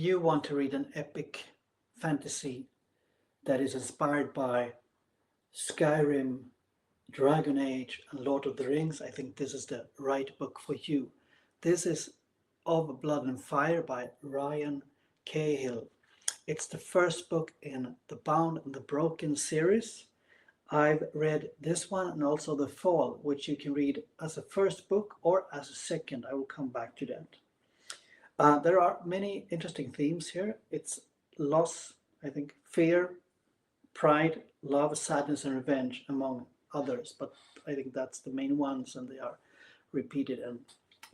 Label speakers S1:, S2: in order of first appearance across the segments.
S1: you want to read an epic fantasy that is inspired by Skyrim, Dragon Age, and Lord of the Rings, I think this is the right book for you. This is Of Blood and Fire by Ryan Cahill. It's the first book in the Bound and the Broken series. I've read this one and also The Fall, which you can read as a first book or as a second. I will come back to that. There are many interesting themes here. It's loss, I think, fear, pride, love, sadness, and revenge, among others. But I think that's the main ones, and they are repeated and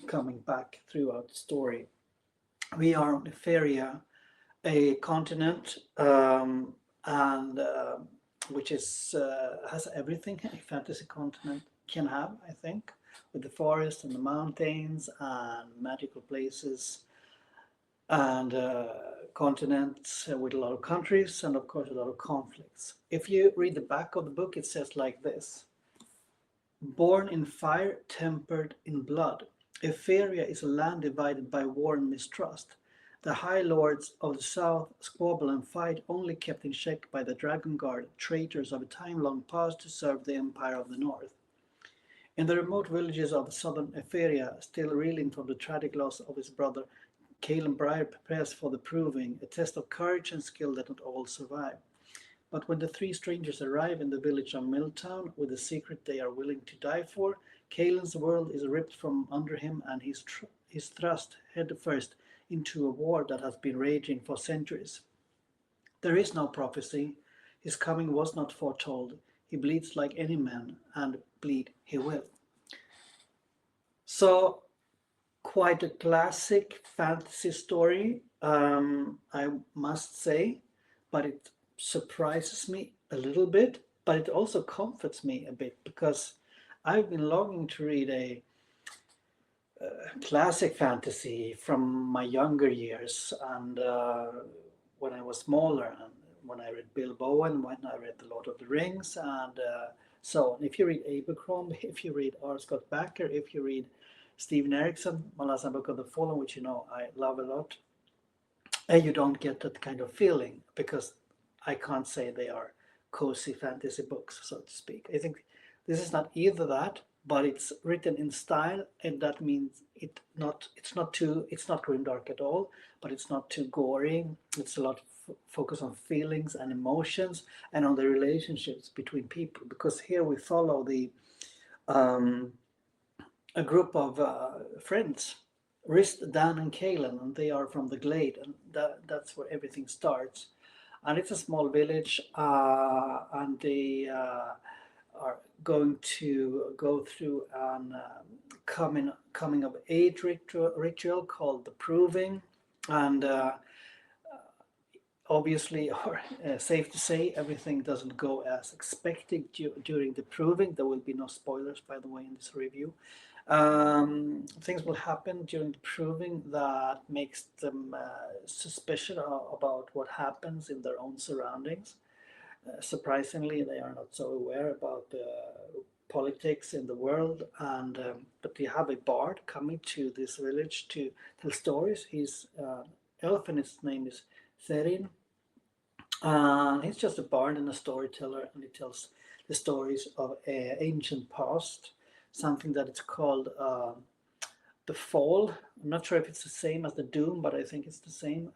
S1: coming back throughout the story. We are on Etheria, a continent, and which is has everything a fantasy continent can have, I think, with the forest and the mountains and magical places and continents with a lot of countries and of course a lot of conflicts. If you read the back of the book, it says like this: born in fire, tempered in blood, Etheria is a land divided by war and mistrust. The high lords of the south squabble and fight, only kept in check by the Dragon Guard, traitors of a time long past to serve the empire of the north. In the remote villages of southern Etheria, still reeling from the tragic loss of his brother, Cahills prepares for the proving, a test of courage and skill that not all survive. But when the three strangers arrive in the village of Milltown with a secret they are willing to die for, Cahill's world is ripped from under him and he's thrust headfirst into a war that has been raging for centuries. There is no prophecy. His coming was not foretold. He bleeds like any man, and bleed he will. So, quite a classic fantasy story, I must say, but it surprises me a little bit, but it also comforts me a bit because I've been longing to read a classic fantasy from my younger years, and when I was smaller, and when I read Bilbo and when I read The Lord of the Rings, and so on. If you read Abercrombie, if you read R. Scott Bakker, if you read Stephen Erickson, Malasa Book of the Fallen, which you know I love a lot, and you don't get that kind of feeling because I can't say they are cozy fantasy books, so to speak. I think this is not either that, but it's written in style, and that means it's not grimdark at all, but it's not too gory. It's a lot of focus on feelings and emotions and on the relationships between people, because here we follow the a group of friends, Rist, Dan, and Kaelan, and they are from the Glade, and that's where everything starts. And it's a small village, and they are going to go through an coming of age ritual called the Proving, and obviously, or safe to say, everything doesn't go as expected during the Proving. There will be no spoilers, by the way, in this review. Things will happen during the Proving that makes them suspicious about what happens in their own surroundings. Surprisingly, they are not so aware about the politics in the world, and but they have a bard coming to this village to tell stories. He's elf, and his name is Therin. He's just a bard and a storyteller, and he tells the stories of ancient past, something that it's called the Fall. I'm not sure if it's the same as the Doom, but I think it's the same,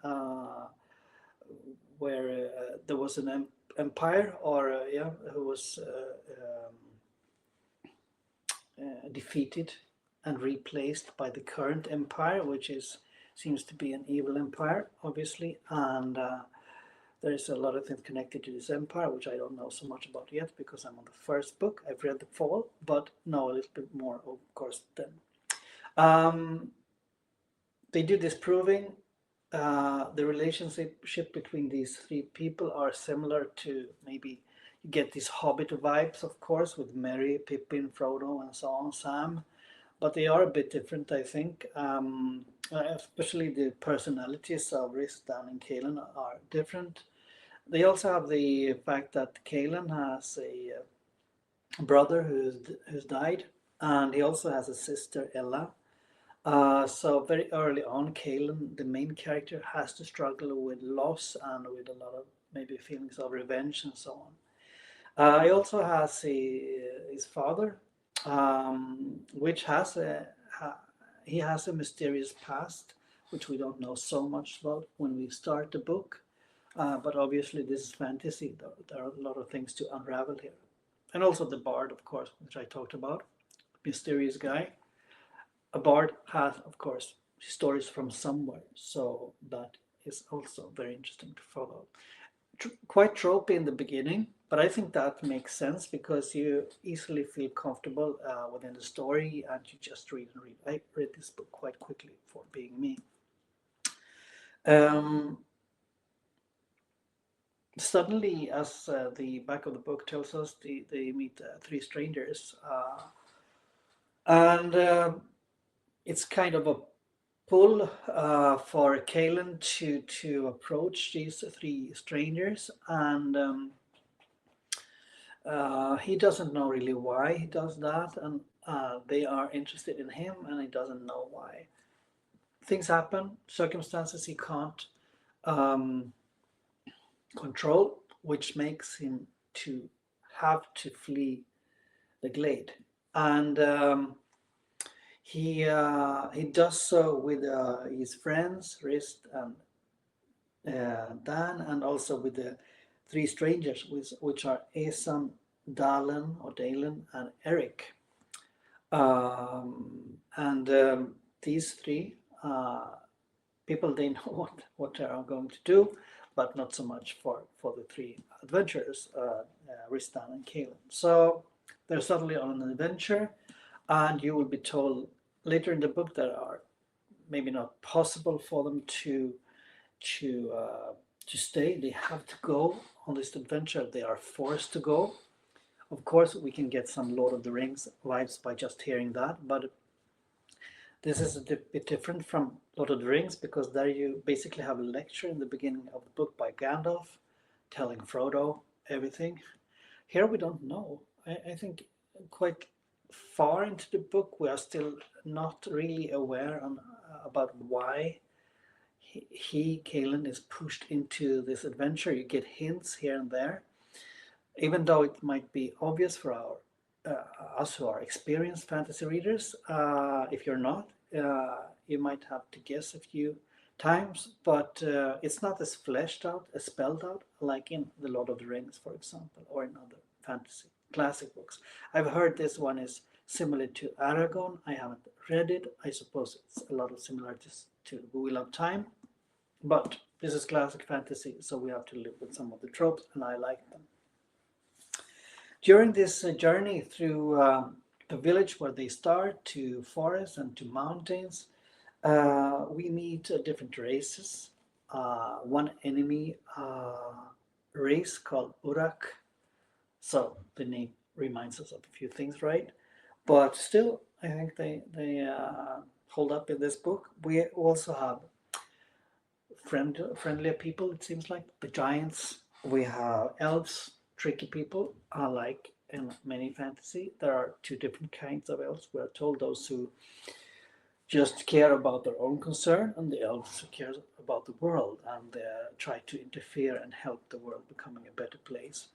S1: where there was an empire, or who was defeated and replaced by the current empire, which seems to be an evil empire, obviously, and there is a lot of things connected to this empire, which I don't know so much about yet because I'm on the first book. I've read The Fall, but know a little bit more, of course, then. They do this Proving. The relationship between these three people are similar to, maybe you get these Hobbit vibes, of course, with Merry, Pippin, Frodo, and so on, Sam. But they are a bit different, I think. Especially the personalities of Rhys, Dan, and Kaelan are different. They also have the fact that Kaelan has a brother who's died, and he also has a sister, Ella. So very early on, Kalen, the main character, has to struggle with loss and with a lot of maybe feelings of revenge and so on. He also has his father, which has he has a mysterious past, which we don't know so much about when we start the book. But obviously, this is fantasy. There are a lot of things to unravel here, and also the bard, of course, which I talked about, mysterious guy. A bard has, of course, stories from somewhere, so that is also very interesting to follow. Quite tropey in the beginning, but I think that makes sense because you easily feel comfortable within the story and you just read and read. I read this book quite quickly for being me. Um, Suddenly, as the back of the book tells us, they meet three strangers, and it's kind of a pull for Kalen to approach these three strangers, and he doesn't know really why he does that, and they are interested in him, and he doesn't know why. Things happen, circumstances he can't um, control, which makes him to have to flee the glade, and he does so with his friends, Rist and Dan, and also with the three strangers, which are Esan, Dalen, and Eric. And these three people, they know what they are going to do, but not so much for the three adventurers, Ristan and Kalen. So they're suddenly on an adventure, and you will be told later in the book that are maybe not possible for them to uh, to stay. They have to go on this adventure. They are forced to go. Of course, we can get some Lord of the Rings vibes by just hearing that, but this is a bit different from Lord of the Rings because there you basically have a lecture in the beginning of the book by Gandalf telling Frodo everything. Here we don't know. I think quite far into the book we are still not really aware about why Kalen, is pushed into this adventure. You get hints here and there, even though it might be obvious for uh, us who are experienced fantasy readers. If you're not, you might have to guess a few times, but it's not as fleshed out, as spelled out, like in The Lord of the Rings, for example, or in other fantasy classic books. I've heard this one is similar to Aragon. I haven't read it. I suppose it's a lot of similarities to The Wheel of Time, but this is classic fantasy, so we have to live with some of the tropes, and I like them. During this journey through the village where they start to forests and to mountains, we meet different races. One enemy race called Urak. So the name reminds us of a few things, right? But still, I think they hold up in this book. We also have friendlier people, it seems like. The giants. We have elves, tricky people, like in many fantasy. There are two different kinds of elves. We are told those who just care about their own concern, and the elves who care about the world and try to interfere and help the world becoming a better place.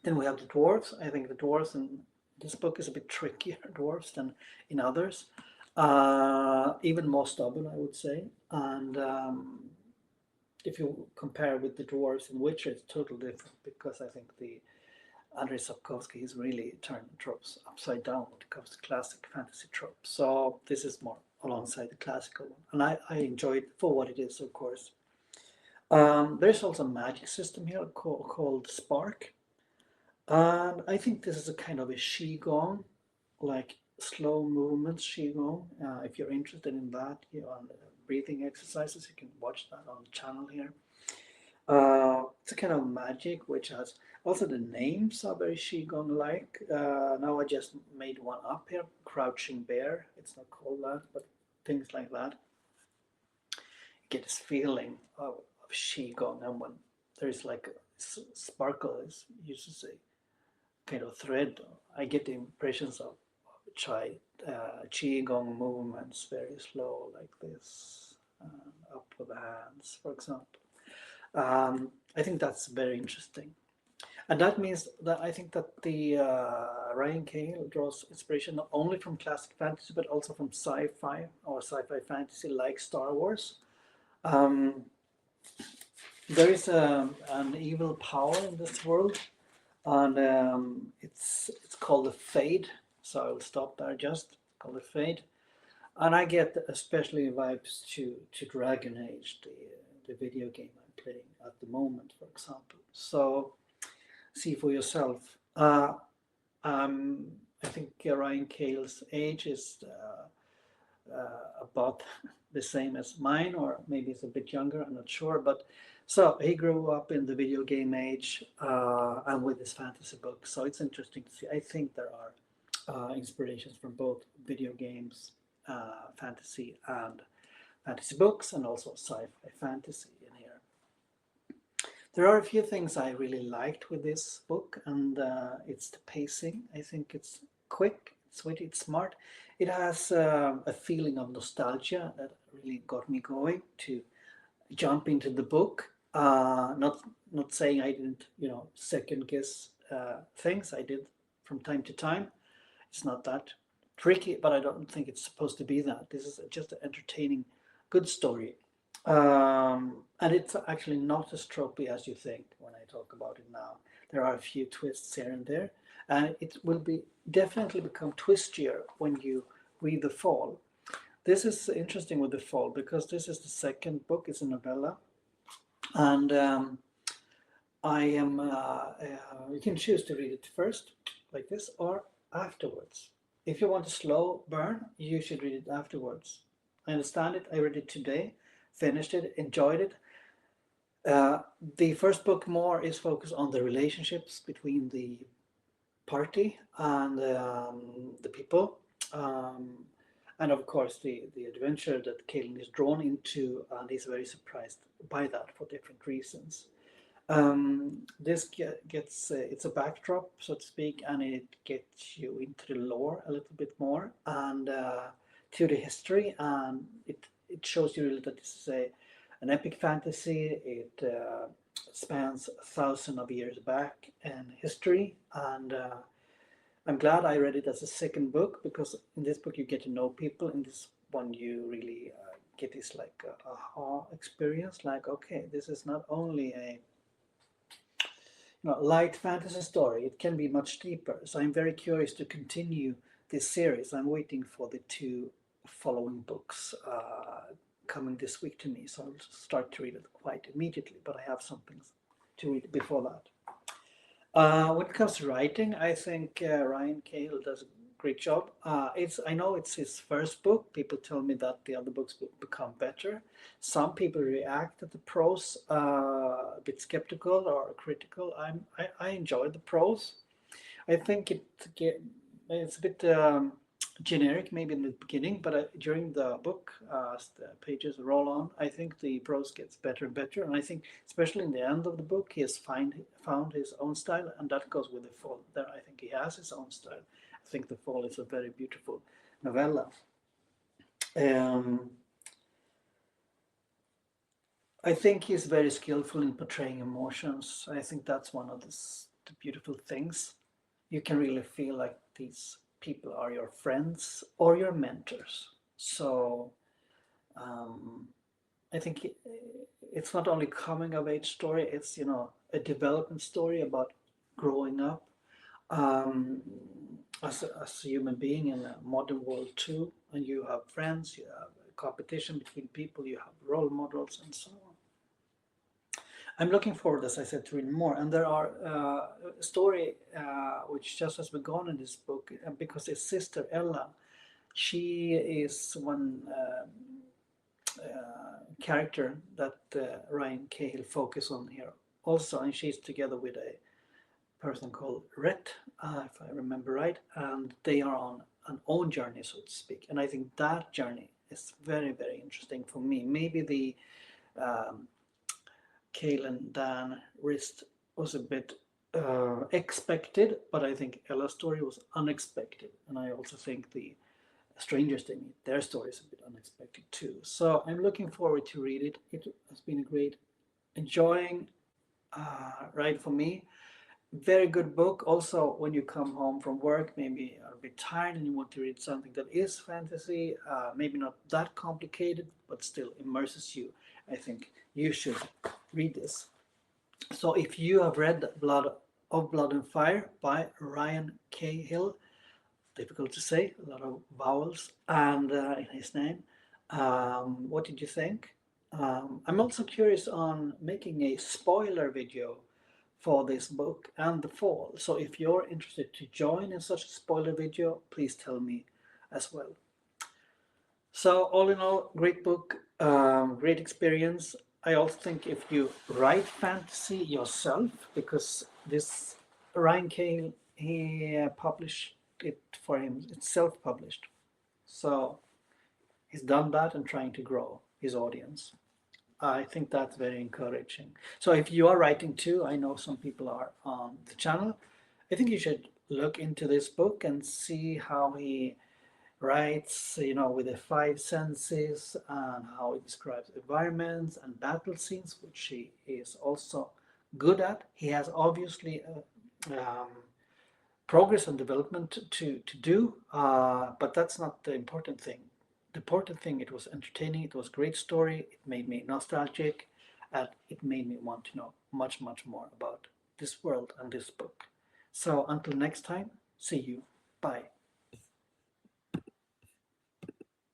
S1: Then we have the dwarves. I think the dwarves in this book is a bit trickier dwarves than in others. Even more stubborn, I would say. And if you compare with the dwarves in Witcher, it's totally different because I think the Andrei Sapkowski has really turned the tropes upside down when it comes to classic fantasy tropes. So this is more alongside the classical one, and I enjoy it for what it is, of course. There's also a magic system here called Spark, and I think this is a kind of a qigong, like slow movements qigong. If you're interested in that, on breathing exercises, you can watch that on the channel here. It's a kind of magic which has also the names are very qigong like. Now I just made one up here, crouching bear. It's not called that, but things like that. You get this feeling of qigong, and when there's like a sparkle, is used to say kind of thread. I get the impressions of qigong movements, very slow, like this, up with the hands, for example. I think that's very interesting. And that means that I think that the Ryan Cahill draws inspiration not only from classic fantasy, but also from sci-fi or sci-fi fantasy like Star Wars. Um, there is an evil power in this world, and it's called the Fade. So I will stop there. Just called the Fade, and I get especially vibes to Dragon Age, the video game I'm playing at the moment, for example. So see for yourself. I think Ryan Cahill's age is about the same as mine, or maybe it's a bit younger, I'm not sure. But so he grew up in the video game age and with his fantasy books. So it's interesting to see. I think there are inspirations from both video games, fantasy, and fantasy books, and also sci-fi fantasy in here. There are a few things I really liked with this book, and it's the pacing. I think it's quick, it's witty, it's smart. It has a feeling of nostalgia that really got me going to jump into the book. Not saying I didn't, second guess things. I did from time to time. It's not that tricky, but I don't think it's supposed to be that. This is just an entertaining, good story. And it's actually not as tropey as you think when I talk about it now. There are a few twists here and there, and it will be definitely become twistier when you read The Fall. This is interesting with The Fall because this is the second book. It's a novella, and I am. You can choose to read it first, like this, or afterwards. If you want a slow burn, you should read it afterwards. I understand it. I read it today, finished it, enjoyed it. The first book more is focused on the relationships between the party and the people, and of course the adventure that Kaelin is drawn into, and he's very surprised by that for different reasons. This gets it's a backdrop, so to speak, and it gets you into the lore a little bit more and to the history, and it shows you really that this is an epic fantasy. It spans thousands of years back in history, and I'm glad I read it as a second book because in this book you get to know people. In this one, you really get this like aha experience. Like, okay, this is not only a light fantasy story; it can be much deeper. So I'm very curious to continue this series. I'm waiting for the two following books coming this week to me, so I'll start to read it quite immediately. But I have something to read before that. When it comes to writing, I think Ryan Cahill does a great job. I know it's his first book. People tell me that the other books will become better. Some people react to the prose a bit skeptical or critical. I enjoy the prose. I think it's a bit generic maybe in the beginning, but during the book, as the pages roll on, I think the prose gets better and better. And I think, especially in the end of the book, he has found his own style, and that goes with The Fall. There, I think he has his own style. I think The Fall is a very beautiful novella. I think he's very skillful in portraying emotions. I think that's one of the beautiful things. You can really feel like these people are your friends or your mentors. So I think it's not only coming of age story, it's a development story about growing up as a human being in a modern world too. And you have friends, you have competition between people, you have role models, and so on. I'm looking forward, as I said, to read more. And there are a story which just has begun in this book because his sister Ella, she is one character that Ryan Cahill focuses on here also, and she's together with a person called Rhett, if I remember right, and they are on an own journey, so to speak. And I think that journey is very, very interesting for me. Maybe the Kaelin Dan wrist was a bit expected, but I think Ella's story was unexpected, and I also think the strangers they meet, their stories a bit unexpected too. So I'm looking forward to read it. It has been a great enjoying ride for me. Very good book. Also, when you come home from work, maybe are a bit tired and you want to read something that is fantasy, maybe not that complicated, but still immerses you, I think you should read this. So if you have read Blood and Fire by Ryan Cahill, difficult to say, a lot of vowels and in his name, what did you think? I'm also curious on making a spoiler video for this book and the fall. So if you're interested to join in such a spoiler video, please tell me as well. So all in all, great book, great experience. I also think if you write fantasy yourself, because this Ryan Cahill, he published it for him, it's self-published. So he's done that and trying to grow his audience. I think that's very encouraging. So if you are writing too, I know some people are on the channel, I think you should look into this book and see how he writes, with the five senses and how he describes environments and battle scenes, which he is also good at. He has obviously progress and development to do, but that's not the important thing. The important thing, it was entertaining, it was a great story, it made me nostalgic, and it made me want to know much, much more about this world and this book. So until next time, see you. Bye.